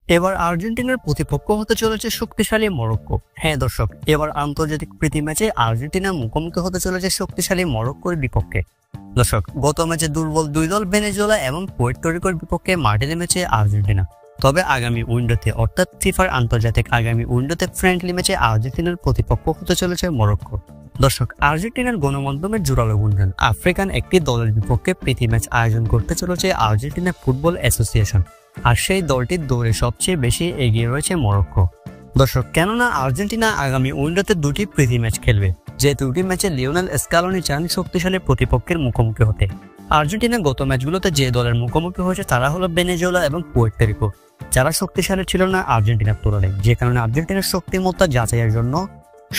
এবার আর্জেন্টিনার প্রতিপক্ষ হতে চলেছে শক্তিশালী মরক্কো। হ্যাঁ দর্শক, এবার আন্তর্জাতিক প্রীতি ম্যাচে আর্জেন্টিনা মুখোমুখি হতে চলেছে শক্তিশালী মরক্কোর বিপক্ষে। দর্শক, গত ম্যাচে দুর্বল দুই দল ভেনেজুয়েলা এবং পুয়ের্তো রিকোর বিপক্ষে মাঠে নেমেছে আর্জেন্টিনা। তবে আগামী উইন্ডোতে অর্থাৎ ফিফার আন্তর্জাতিক আগামী উইন্ডোতে ফ্রেন্ডলি ম্যাচে আর্জেন্টিনার প্রতিপক্ষ হতে চলেছে মরক্কো। দর্শক, আর্জেন্টিনার গণমাধ্যমের জোরালো গুঞ্জন, আফ্রিকান একটি দলের বিপক্ষে প্রীতি ম্যাচ আয়োজন করতে চলেছে আর্জেন্টিনা ফুটবল অ্যাসোসিয়েশন, আর সেই দলটির দৌড়ে সবচেয়ে বেশি এগিয়ে রয়েছে মরক্কো। দর্শক, কেননা আর্জেন্টিনা আগামী উইন্ডোতে দুটি প্রীতি ম্যাচ খেলবে, যে দুটি ম্যাচে লিওনেল স্কালোনি চান শক্তিশালী প্রতিপক্ষের মুখোমুখি হতে। আর্জেন্টিনা গত ম্যাচগুলোতে যে দলের মুখোমুখি হয়েছে তারা হলো ভেনেজুয়েলা এবং পুয়ের্তো রিকো, যারা শক্তিশালী ছিল না আর্জেন্টিনার তুলনায়, যে কারণে আর্জেন্টিনার শক্তিমত্তা যাচাইয়ের জন্য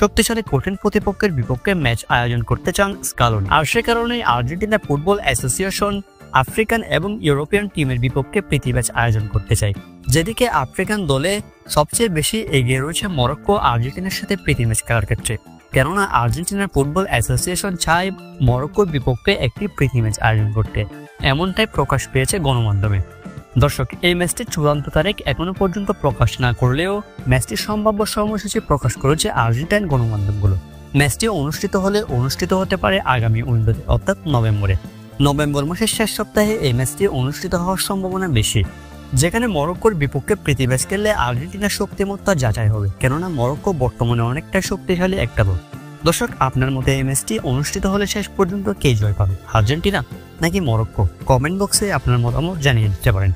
শক্তিশালী কঠিন প্রতিপক্ষের বিপক্ষে ম্যাচ আয়োজন করতে চান স্কালোনি। আর সে কারণেই আর্জেন্টিনা ফুটবল অ্যাসোসিয়েশন আফ্রিকান এবং ইউরোপিয়ান টিমের বিপক্ষে প্রীতি ম্যাচ আয়োজন করতে চায়। যেদিকে আফ্রিকান দলে সবচেয়ে বেশি এগিয়ে রয়েছে মরক্কো আর্জেন্টিনার সাথে প্রীতি ম্যাচ খেলার ক্ষেত্রে, কেননা আর্জেন্টিনার ফুটবল অ্যাসোসিয়েশন চায় মরক্কোর বিপক্ষে একটি প্রীতি ম্যাচ আয়োজন করতে, এমনটাই প্রকাশ পেয়েছে গণমাধ্যমে। দর্শক, এই ম্যাচটির চূড়ান্ত তারিখ এখনো পর্যন্ত প্রকাশ না করলেও ম্যাচটির সম্ভাব্য সময়সূচি প্রকাশ করেছে আর্জেন্টাইন গণমাধ্যমগুলো। ম্যাচটি অনুষ্ঠিত হতে পারে আগামী উইন্ডোতে অর্থাৎ নভেম্বর মাসের শেষ সপ্তাহে এই ম্যাচটি অনুষ্ঠিত হওয়ার সম্ভাবনা বেশি, যেখানে মরক্কোর বিপক্ষে প্রীতি ম্যাচ খেললে আর্জেন্টিনার শক্তিমত্তা যাচাই হবে, কেননা মরক্কো বর্তমানে অনেকটা শক্তিশালী একটা দল। দর্শক, আপনার মতে এই ম্যাচটি অনুষ্ঠিত হলে শেষ পর্যন্ত কে জয় পাবে, আর্জেন্টিনা নাকি মরক্কো? কমেন্ট বক্সে আপনার মতামত জানিয়ে দিতে পারেন।